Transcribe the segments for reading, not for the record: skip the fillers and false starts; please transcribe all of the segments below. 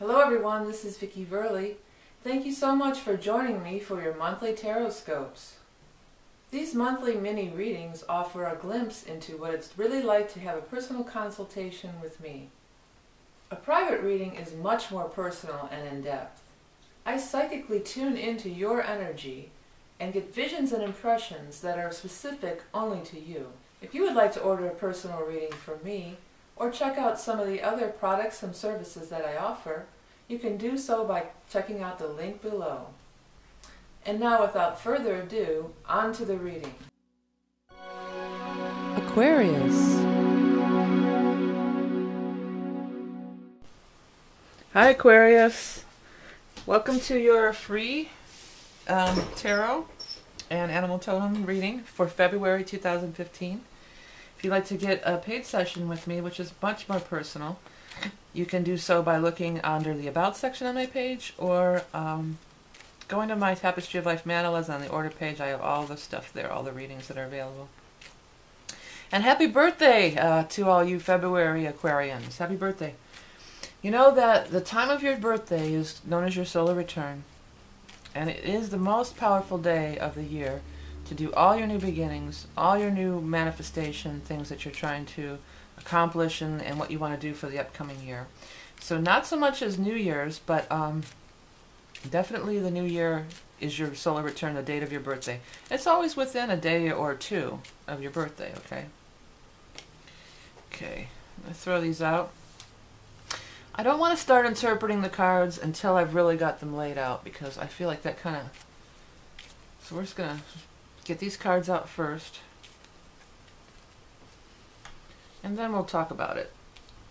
Hello everyone, this is Vicki Verley. Thank you so much for joining me for your monthly Tarotscopes. These monthly mini readings offer a glimpse into what it's really like to have a personal consultation with me. A private reading is much more personal and in-depth. I psychically tune into your energy and get visions and impressions that are specific only to you. If you would like to order a personal reading from me, or check out some of the other products and services that I offer, you can do so by checking out the link below. And now, without further ado, on to the reading. Aquarius. Hi Aquarius. Welcome to your free tarot and animal totem reading for February 2015. If you'd like to get a paid session with me, which is much more personal, you can do so by looking under the About section on my page, or going to my Tapestry of Life mandalas on the order page. I have all the stuff there, all the readings that are available. And happy birthday to all you February Aquarians. Happy birthday. You know that the time of your birthday is known as your solar return, and it is the most powerful day of the year to do all your new beginnings, all your new manifestation things that you're trying to accomplish and what you want to do for the upcoming year. So not so much as New Year's, but definitely the new year is your solar return, the date of your birthday. It's always within a day or two of your birthday, okay? Okay, I'm going to throw these out. I don't want to start interpreting the cards until I've really got them laid out, because I feel like that kind of... So we're just going to get these cards out first, and then we'll talk about it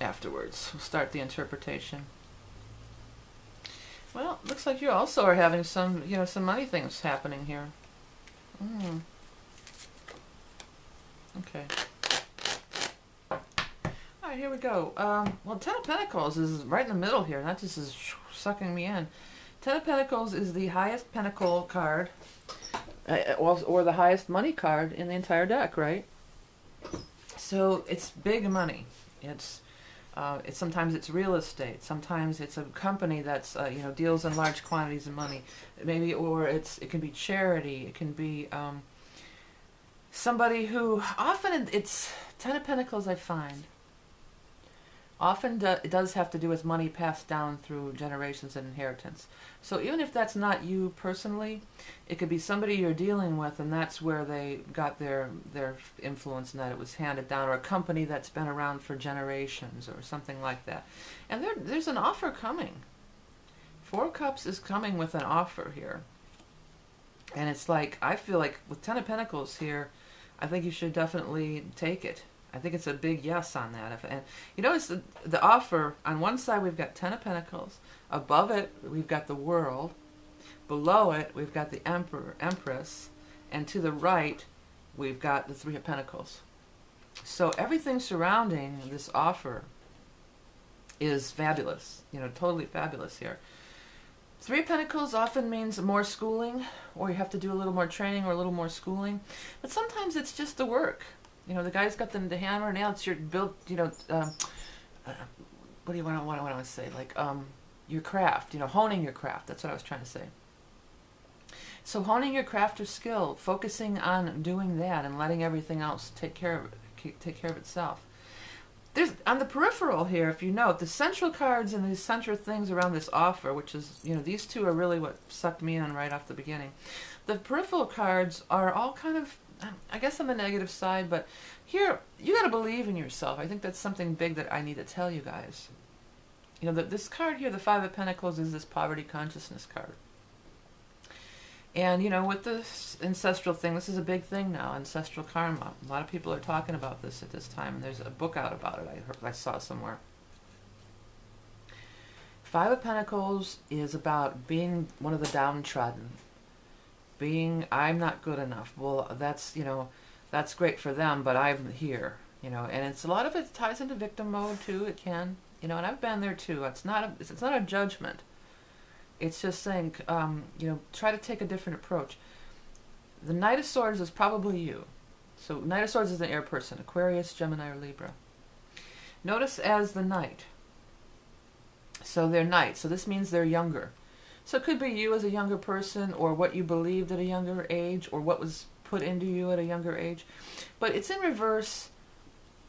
afterwards. We'll start the interpretation. Well, looks like you also are having some, some money things happening here. Okay. Alright, here we go. Well, Ten of Pentacles is right in the middle here. That just is sucking me in. Ten of Pentacles is the highest pentacle card, or the highest money card in the entire deck, right? So it's big money. It's sometimes it's real estate. Sometimes it's a company that's deals in large quantities of money. Maybe, or it can be charity. It can be somebody who often it's Ten of Pentacles. I find often it does have to do with money passed down through generations and inheritance. So even if that's not you personally, it could be somebody you're dealing with, and that's where they got their influence, and that it was handed down, or a company that's been around for generations, or something like that. And there's an offer coming. Four of Cups is coming with an offer here. And it's like, I feel like with Ten of Pentacles here, I think you should definitely take it. I think it's a big yes on that. And you notice the offer, on one side we've got Ten of Pentacles, above it we've got the World, below it we've got the Empress, and to the right we've got the Three of Pentacles. So everything surrounding this offer is fabulous, totally fabulous here. Three of Pentacles often means more schooling, or you have to do a little more training or a little more schooling, but sometimes it's just the work. The guy's got the hammer and nail. It's your built, what do you want to say? Like, your craft, honing your craft. That's what I was trying to say. So honing your craft or skill, focusing on doing that and letting everything else take care of itself. There's, on the peripheral here, if you note, the central cards and these central things around this offer, which is, these two are really what sucked me in right off the beginning. The peripheral cards are all kind of, I guess, on the negative side, but here, you got to believe in yourself. I think that's something big that I need to tell you guys. This card here, the Five of Pentacles, is this poverty consciousness card. And, with this ancestral thing, this is a big thing now, ancestral karma. A lot of people are talking about this at this time, and there's a book out about it I saw somewhere. Five of Pentacles is about being one of the downtrodden. Being, I'm not good enough. Well, that's, that's great for them, but I'm here, and it's a lot of it ties into victim mode too. It can, and I've been there too. It's not a judgment. It's just saying, try to take a different approach. The Knight of Swords is probably you. So Knight of Swords is an air person, Aquarius, Gemini, or Libra. Notice as the Knight, So they're night. So this means they're younger. So it could be you as a younger person, or what you believed at a younger age, or what was put into you at a younger age. But it's in reverse,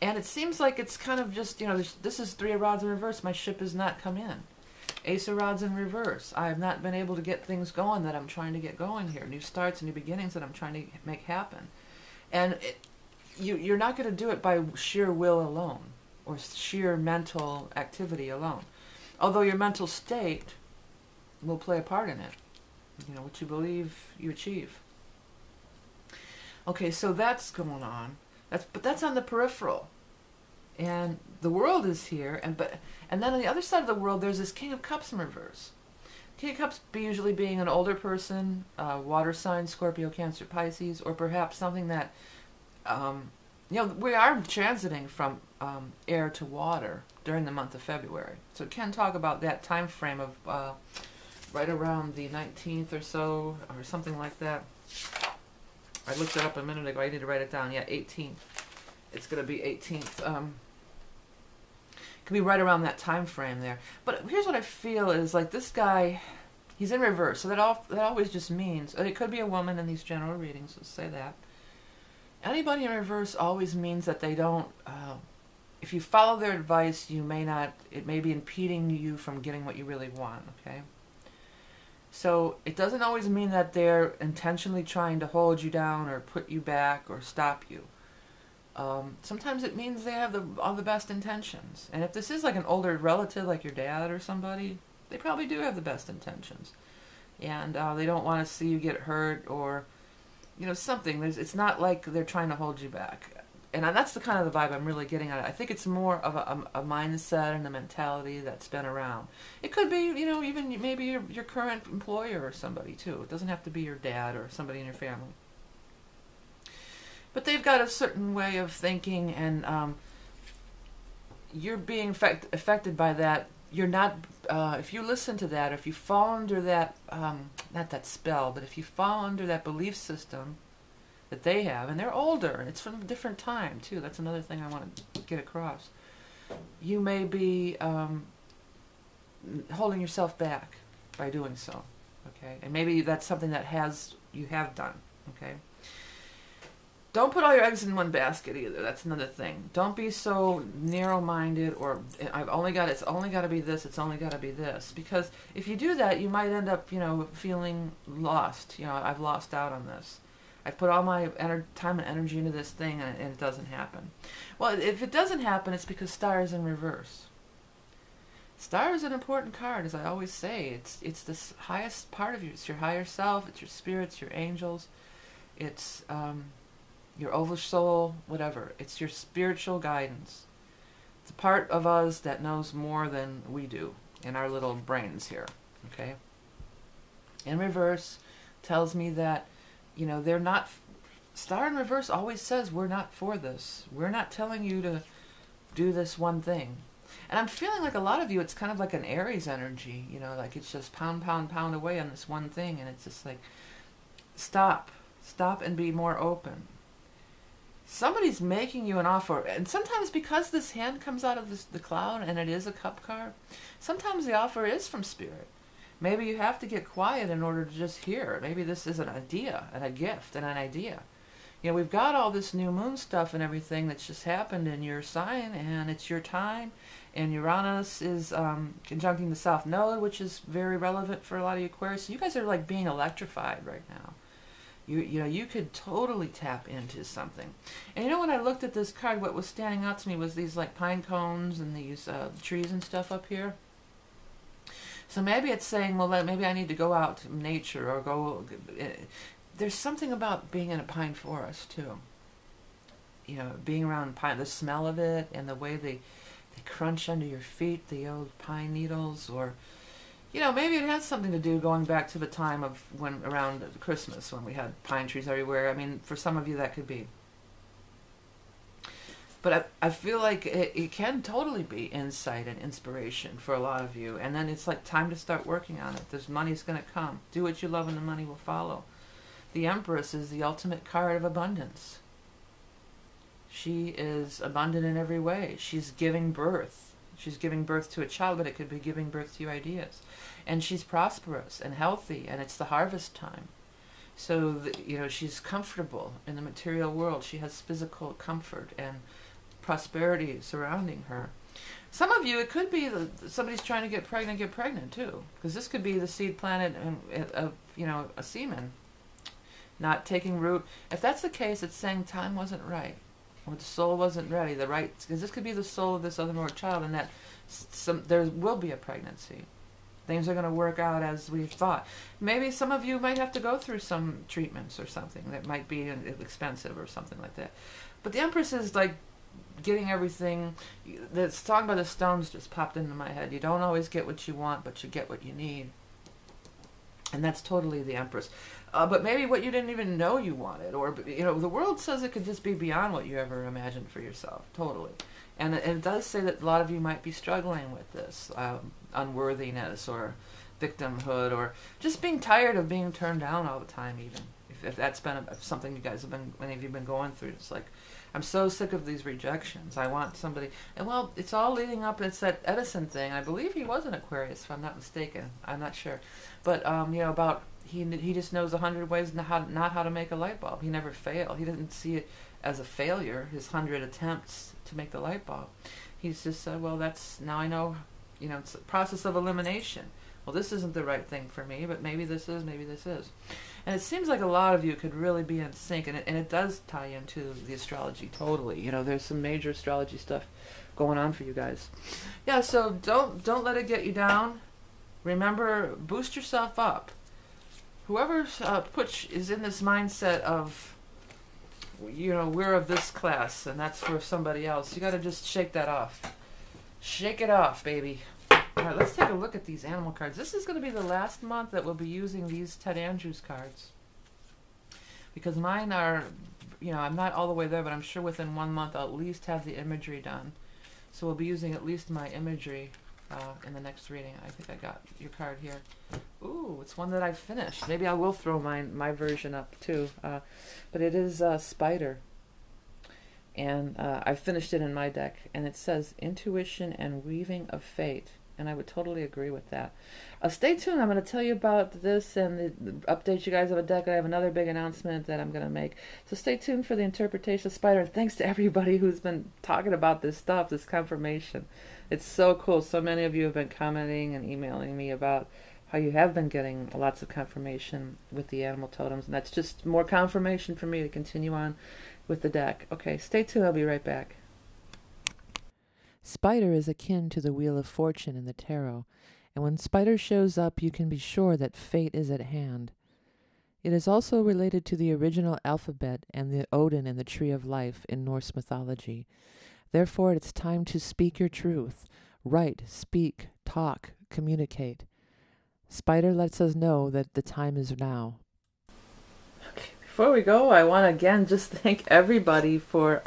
and it seems like it's kind of just, this is 3 of rods in reverse. My ship has not come in. Ace of rods in reverse. I have not been able to get things going that I'm trying to get going here. New starts, new beginnings that I'm trying to make happen. And you're not going to do it by sheer will alone, or sheer mental activity alone. Although your mental state will play a part in it. What you believe, you achieve. Okay, so that's going on. But that's on the peripheral. And the world is here, and then on the other side of the world, there's this King of Cups in reverse. King of Cups usually being an older person, water sign, Scorpio, Cancer, Pisces, or perhaps something that, we are transiting from air to water during the month of February. So it can talk about that time frame of right around the 19th or so, or something like that. I looked it up a minute ago. I need to write it down. Yeah, 18th. It's going to be 18th. Could be right around that time frame there. But here's what I feel is like this guy, he's in reverse. So that always just means, it could be a woman in these general readings, let's say that. Anybody in reverse always means that they don't, if you follow their advice, it may be impeding you from getting what you really want, okay? So it doesn't always mean that they're intentionally trying to hold you down or put you back or stop you. Sometimes it means they have all the best intentions. And if this is like an older relative, like your dad or somebody, they probably do have the best intentions. And they don't want to see you get hurt or, something. It's not like they're trying to hold you back. And that's the kind of the vibe I'm really getting at it. I think it's more of a mindset and a mentality that's been around. It could be, even maybe your current employer or somebody too. It doesn't have to be your dad or somebody in your family. But they've got a certain way of thinking, and you're being affected by that. You're not, if you listen to that, or if you fall under that, not that spell, but if you fall under that belief system that they have, and they're older, and it's from a different time too. That's another thing I want to get across. You may be holding yourself back by doing so, okay? And maybe that's something that you have done, okay? Don't put all your eggs in one basket either. That's another thing. Don't be so narrow-minded, or it's only got to be this, it's only got to be this. Because if you do that, you might end up, feeling lost. I've lost out on this. I've put all my time and energy into this thing, and it doesn't happen. Well, if it doesn't happen, it's because Star is in reverse. Star is an important card, as I always say. It's the highest part of you. It's your higher self. It's your spirits, your angels. It's your oversoul, whatever. It's your spiritual guidance. It's a part of us that knows more than we do in our little brains here, okay? In reverse tells me that, they're not... Star in reverse always says we're not for this. We're not telling you to do this one thing. And I'm feeling like a lot of you, it's kind of like an Aries energy, like it's just pound, pound, pound away on this one thing, and it's just like, stop and be more open. Somebody's making you an offer, and sometimes because this hand comes out of the cloud and it is a cup card, sometimes the offer is from spirit. Maybe you have to get quiet in order to just hear. Maybe this is an idea and a gift and an idea. We've got all this new moon stuff and everything that's just happened in your sign, and it's your time, and Uranus is conjuncting the South Node, which is very relevant for a lot of you Aquarius. So you guys are like being electrified right now. You could totally tap into something. And when I looked at this card, what was standing out to me was these like pine cones and these trees and stuff up here. So maybe it's saying, well, maybe I need to go out to nature or go... There's something about being in a pine forest too. Being around pine, the smell of it and the way they crunch under your feet, the old pine needles, or... maybe it has something to do going back to the time of when around Christmas when we had pine trees everywhere. I mean, for some of you that could be. But I feel like it can totally be insight and inspiration for a lot of you. And then it's like time to start working on it. This money's going to come. Do what you love and the money will follow. The Empress is the ultimate card of abundance. She is abundant in every way. She's giving birth. She's giving birth to a child, but it could be giving birth to ideas. And she's prosperous and healthy, and it's the harvest time. So, she's comfortable in the material world. She has physical comfort and prosperity surrounding her. Some of you, it could be somebody's trying to get pregnant too. Because this could be the seed planet of, a semen not taking root. If that's the case, it's saying time wasn't right. Or the soul wasn't ready. Because this could be the soul of this otherworld child, and that there will be a pregnancy. Things are going to work out as we thought. Maybe some of you might have to go through some treatments or something that might be expensive or something like that. But the Empress is like getting everything. The song by the Stones just popped into my head. You don't always get what you want, but you get what you need. And that's totally the Empress. But maybe what you didn't even know you wanted. Or, the world says it could just be beyond what you ever imagined for yourself. Totally. And it does say that a lot of you might be struggling with this unworthiness or victimhood, or just being tired of being turned down all the time, even. If that's been something you guys have been, many of you have been going through. It's like, I'm so sick of these rejections. I want somebody. And well, it's all leading up. It's that Edison thing. I believe he was an Aquarius, if I'm not mistaken. I'm not sure. But, about he just knows 100 ways not how to make a light bulb. He never failed. He didn't see it as a failure, his 100 attempts to make the light bulb. He's just said, well, now I know, it's a process of elimination. Well, this isn't the right thing for me, but maybe this is, maybe this is. And it seems like a lot of you could really be in sync, and it does tie into the astrology totally. There's some major astrology stuff going on for you guys. Yeah, so don't let it get you down. Remember, boost yourself up. Whoever is in this mindset of, we're of this class, and that's for somebody else, you got to just shake that off. Shake it off, baby. All right, let's take a look at these animal cards. This is going to be the last month that we'll be using these Ted Andrews cards. Because mine are, I'm not all the way there, but I'm sure within 1 month I'll at least have the imagery done. So we'll be using at least my imagery in the next reading. I think I got your card here. Ooh, it's one that I finished. Maybe I will throw my version up too. But it is Spider. And I finished it in my deck. And it says Intuition and Weaving of Fate. And I would totally agree with that. Stay tuned. I'm going to tell you about this and update you guys of a deck. I have another big announcement that I'm going to make. So stay tuned for the interpretation of Spider. And thanks to everybody who's been talking about this stuff, this confirmation. It's so cool. So many of you have been commenting and emailing me about how you have been getting lots of confirmation with the animal totems. And that's just more confirmation for me to continue on with the deck. Okay, stay tuned. I'll be right back. Spider is akin to the Wheel of Fortune in the tarot, and when Spider shows up, you can be sure that fate is at hand. It is also related to the original alphabet and the Odin and the Tree of Life in Norse mythology. Therefore, it's time to speak your truth. Write, speak, talk, communicate. Spider lets us know that the time is now. Okay, before we go, I want to again just thank everybody for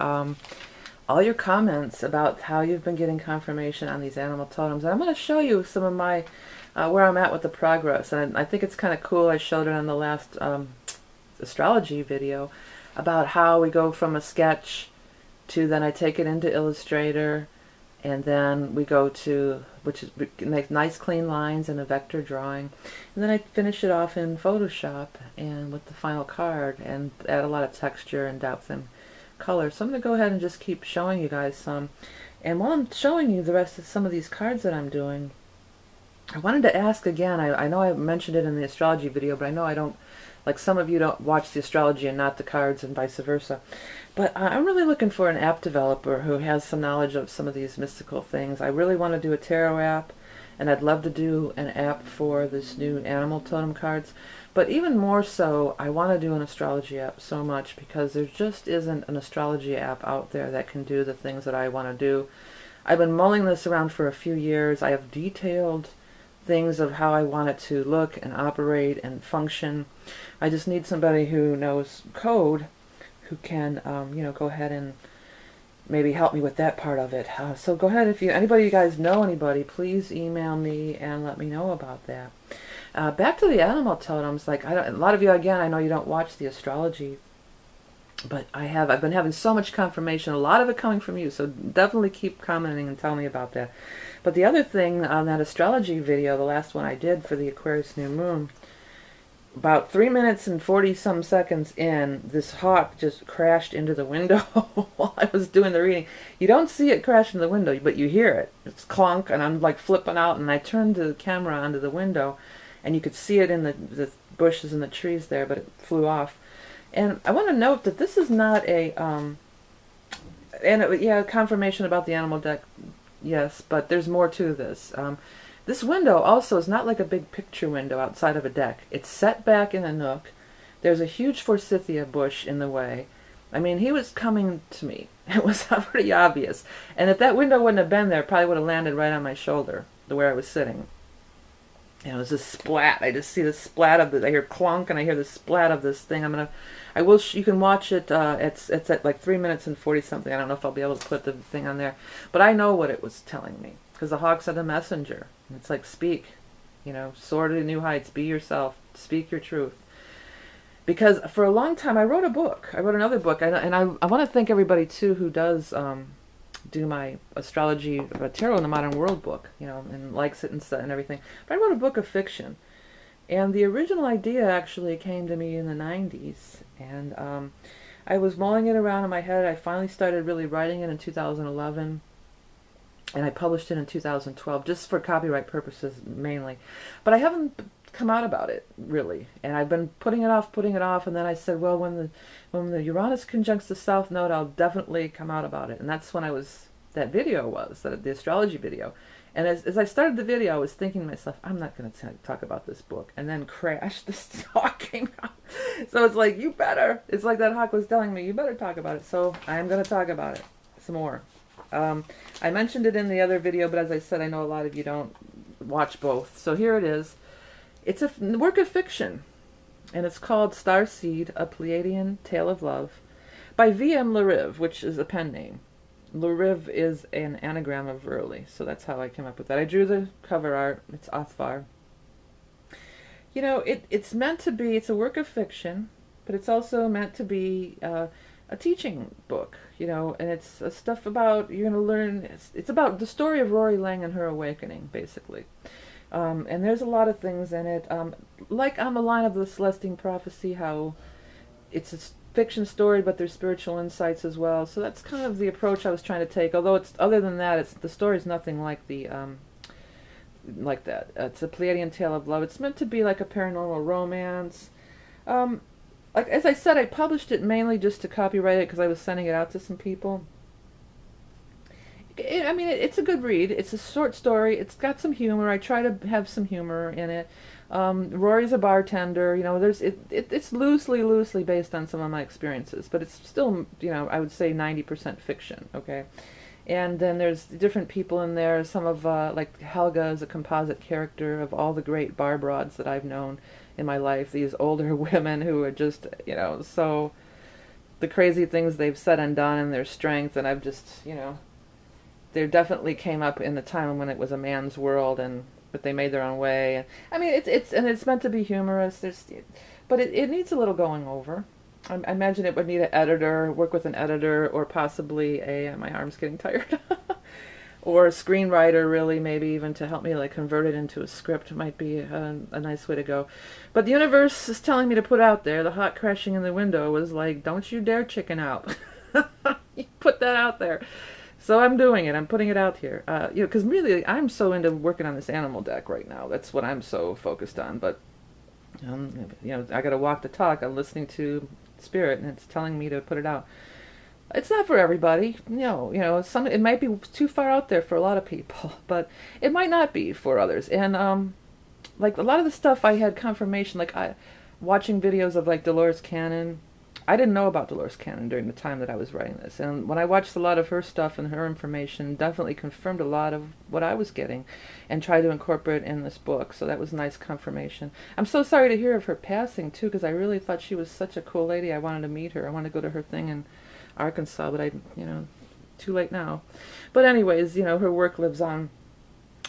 all your comments about how you've been getting confirmation on these animal totems. And I'm going to show you some of my, where I'm at with the progress. And I think it's kind of cool. I showed it on the last astrology video about how we go from a sketch to then I take it into Illustrator, and then we go to, which is make nice clean lines and a vector drawing. And then I finish it off in Photoshop and with the final card and add a lot of texture and depth and color. So I'm going to go ahead and just keep showing you guys some. And while I'm showing you the rest of some of these cards that I'm doing, I wanted to ask again, I know I mentioned it in the astrology video, but I know I don't, like some of you don't watch the astrology and not the cards and vice versa. But I'm really looking for an app developer who has some knowledge of some of these mystical things. I really want to do a tarot app, and I'd love to do an app for this new animal totem cards. But even more so, I want to do an astrology app so much because there just isn't an astrology app out there that can do the things that I want to do. I've been mulling this around for a few years. I have detailed things of how I want it to look and operate and function. I just need somebody who knows code who can, go ahead and maybe help me with that part of it. So go ahead, if anybody you guys know anybody, please email me and let me know about that. Back to the animal totems, like a lot of you, again, I know you don't watch the astrology But I've been having so much confirmation, a lot of it coming from you, so definitely keep commenting and tell me about that. But the other thing on that astrology video, the last one I did for the Aquarius new moon, about 3 minutes and 40 some seconds in, this hawk just crashed into the window while I was doing the reading. You don't see it crash in the window, but you hear it. It's clunk, and I'm like flipping out, and I turned the camera onto the window, and you could see it in the bushes and the trees there, but it flew off. And I want to note that this is not a, yeah, confirmation about the animal deck, yes, but there's more to this. This window also is not like a big picture window outside of a deck. It's set back in a nook. There's a huge forsythia bush in the way. I mean, he was coming to me. It was pretty obvious. And if that window wouldn't have been there, it probably would have landed right on my shoulder, the way I was sitting. And it was a splat. I just see the splat of I hear clunk, and I hear the splat of this thing. You can watch it. It's at like 3 minutes and 40 something. I don't know if I'll be able to put the thing on there, but I know what it was telling me, because the hawks are the messenger. It's like, speak, soar to new heights, be yourself, speak your truth. Because for a long time, I wrote a book. I wrote another book, and I want to thank everybody too who does do my astrology tarot in the modern world book, and likes it and everything. But I wrote a book of fiction, and the original idea actually came to me in the 90s, and I was mulling it around in my head. I finally started really writing it in 2011. And I published it in 2012, just for copyright purposes mainly. But I haven't come out about it, really. And I've been putting it off, and then I said, well, when the Uranus conjuncts the South Node, I'll definitely come out about it. And that's when that video was, the astrology video. And as I started the video, I was thinking to myself, I'm not going to talk about this book. And then crash, this hawk came out. So it's like, you better. It's like that hawk was telling me, you better talk about it. So I'm going to talk about it some more. I mentioned it in the other video, but as I said, I know a lot of you don't watch both. So here it is. It's a work of fiction, and it's called Starseed, A Pleiadian Tale of Love, by V.M. Lariv, which is a pen name. Lariv is an anagram of Verily, so that's how I came up with that. I drew the cover art. It's Othvar. It's meant to be, it's a work of fiction, but it's also meant to be a teaching book, and it's stuff about, you're going to learn, it's about the story of Rory Lang and her awakening, basically. And there's a lot of things in it, like on the line of the Celestine Prophecy, how it's a fiction story, but there's spiritual insights as well. So that's kind of the approach I was trying to take, although other than that, the story's nothing like like that. It's a Pleiadian Tale of Love. It's meant to be like a paranormal romance. Like, as I said, I published it mainly just to copyright it because I was sending it out to some people. It's a good read. It's a short story. It's got some humor. I try to have some humor in it. Rory's a bartender. It's loosely based on some of my experiences, but it's still, I would say 90% fiction, okay? And then there's different people in there. Some of, like Helga is a composite character of all the great bar broads that I've known in my life, these older women who are just, so the crazy things they've said and done and their strength, and I've just, they definitely came up in the time when it was a man's world, but they made their own way. It's meant to be humorous. But it needs a little going over. I imagine it would need an editor, work with an editor, or possibly my arm's getting tired. Or a screenwriter, really, maybe even to help me like convert it into a script might be a nice way to go. But the universe is telling me to put out there. The hawk crashing in the window was like, don't you dare chicken out. You put that out there. So I'm doing it. I'm putting it out here. Because really, I'm so into working on this animal deck right now. That's what I'm so focused on. But I got to walk the talk. I'm listening to Spirit, and it's telling me to put it out. It's not for everybody. It might be too far out there for a lot of people, but it might not be for others. And like a lot of the stuff I had confirmation, like watching videos of like Dolores Cannon. I didn't know about Dolores Cannon during the time that I was writing this, and when I watched a lot of her stuff and her information, definitely confirmed a lot of what I was getting, and tried to incorporate in this book. So that was nice confirmation. I'm so sorry to hear of her passing too, because I really thought she was such a cool lady. I wanted to meet her. I wanted to go to her thing in Arkansas, but too late now. But anyways, her work lives on.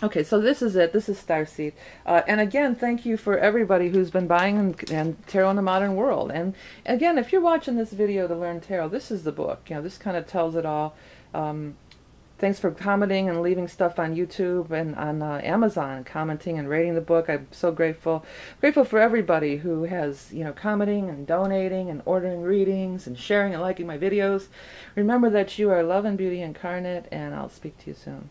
Okay, so this is it. This is Starseed. And again, thank you for everybody who's been buying and Tarot in the Modern World. And again, if you're watching this video to learn tarot, this is the book. You know, this kind of tells it all. Thanks for commenting and leaving stuff on YouTube and on Amazon, commenting and rating the book. I'm so grateful. Grateful for everybody who has, you know, commenting and donating and ordering readings and sharing and liking my videos. Remember that you are love and beauty incarnate, and I'll speak to you soon.